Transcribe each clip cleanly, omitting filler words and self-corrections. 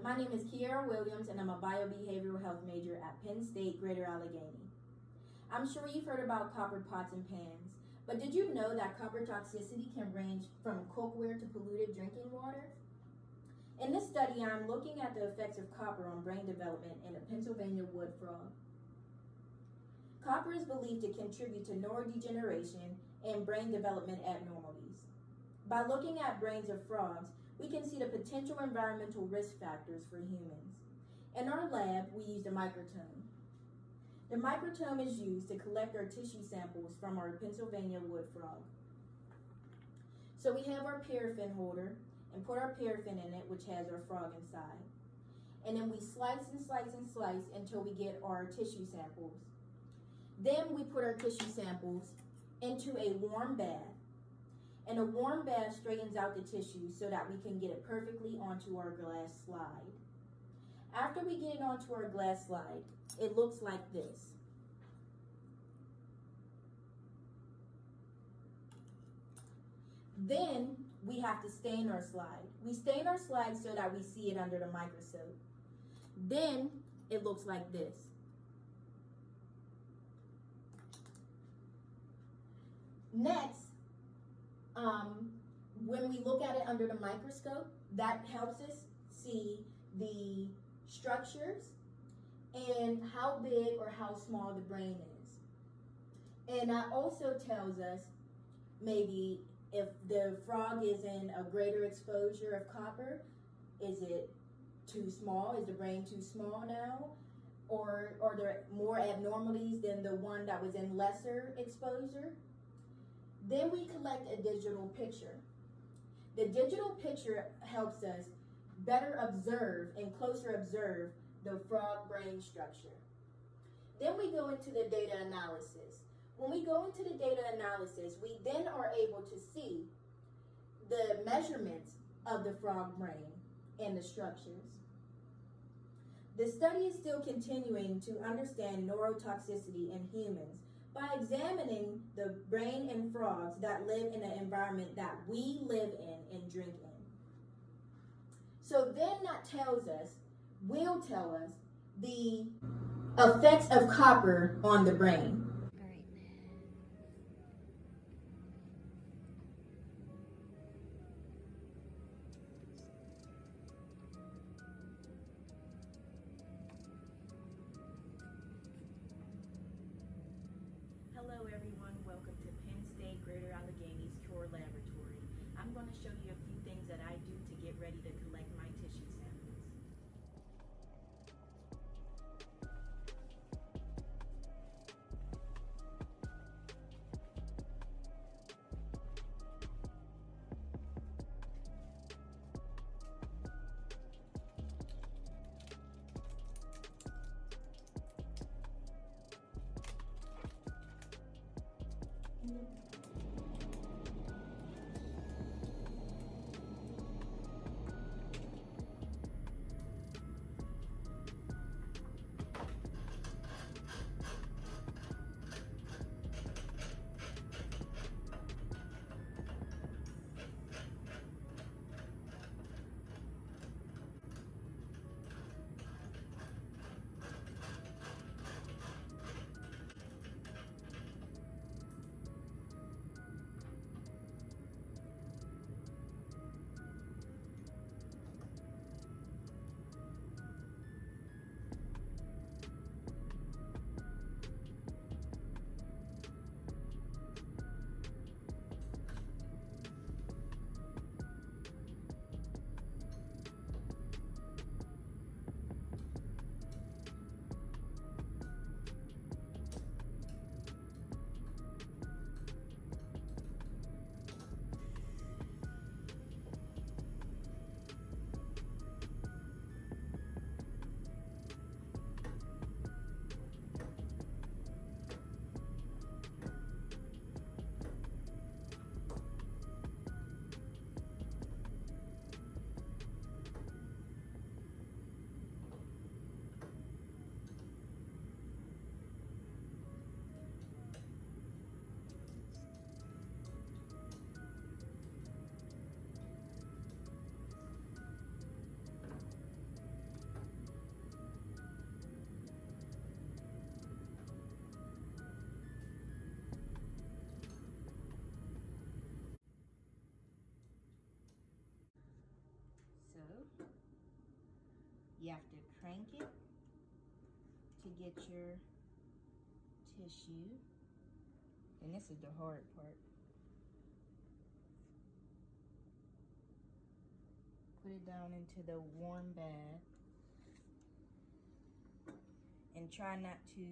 my name is Kiara Williams, and I'm a biobehavioral health major at Penn State, Greater Allegheny. I'm sure you've heard about copper pots and pans, but did you know that copper toxicity can range from cookware to polluted drinking water? In this study, I'm looking at the effects of copper on brain development in a Pennsylvania wood frog. Copper is believed to contribute to neurodegeneration and brain development abnormalities. By looking at brains of frogs, we can see the potential environmental risk factors for humans. In our lab, we used a microtome. The microtome is used to collect our tissue samples from our Pennsylvania wood frog. So we have our paraffin holder and put our paraffin in it, which has our frog inside. And then we slice and slice and slice until we get our tissue samples. Then we put our tissue samples into a warm bath. And a warm bath straightens out the tissue so that we can get it perfectly onto our glass slide. After we get it onto our glass slide, it looks like this. Then we have to stain our slide. We stain our slide so that we see it under the microscope. Then it looks like this. Next, when we look at it under the microscope, that helps us see the structures and how big or how small the brain is. And that also tells us maybe if the frog is in a greater exposure of copper, is it too small? Is the brain too small now? Or are there more abnormalities than the one that was in lesser exposure? Then we collect a digital picture. The digital picture helps us better observe and closer observe the frog brain structure. Then we go into the data analysis. When we go into the data analysis, we then are able to see the measurements of the frog brain and the structures. The study is still continuing to understand neurotoxicity in humans by examining the brain in frogs that live in an environment that we live in and drink in. So then that will tell us the effects of copper on the brain. Hello everyone, welcome to Penn State Greater Allegheny's Core Laboratory. I'm going to show you a few things that I do to get ready to collect my tissue samples. you have to crank it to get your tissue. And this is the hard part. Put it down into the warm bath. And try not to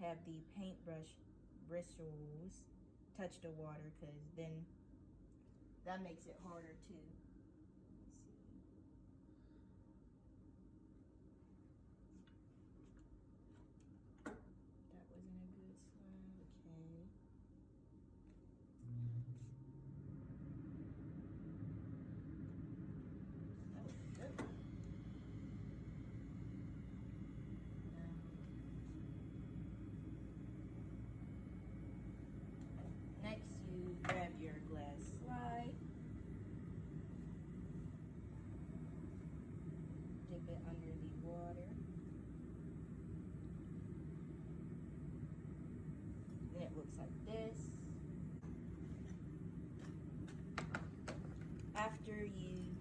have the paintbrush bristles touch the water, because then that makes it harder too. Let's see. That wasn't a good slide. Okay. That was good. Next, you grab your glass slide, dip it under the water, and it looks like this. After you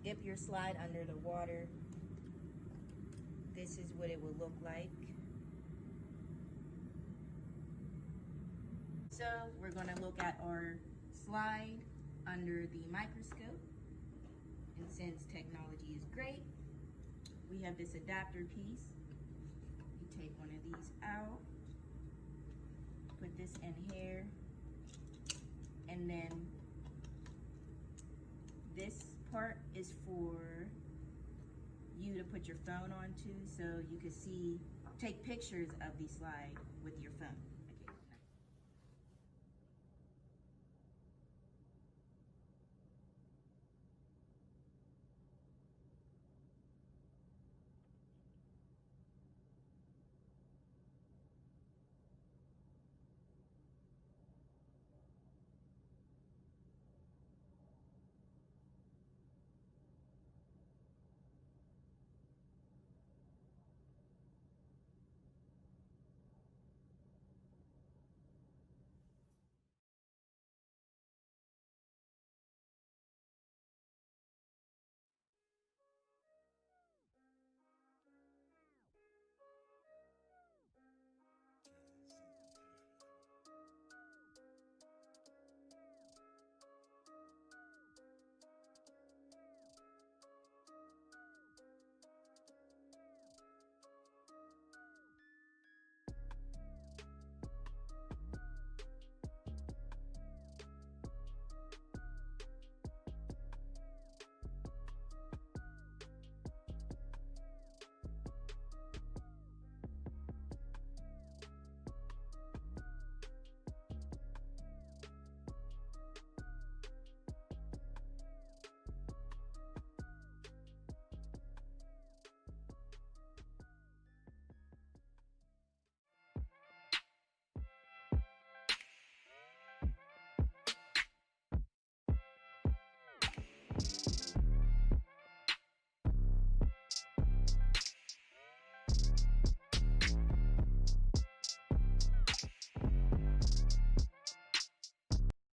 dip your slide under the water, this is what it will look like. So we're going to look at our slide under the microscope. And since technology is great, we have this adapter piece. You take one of these out, put this in here, and then this part is for you to put your phone onto, so you can take pictures of the slide with your phone.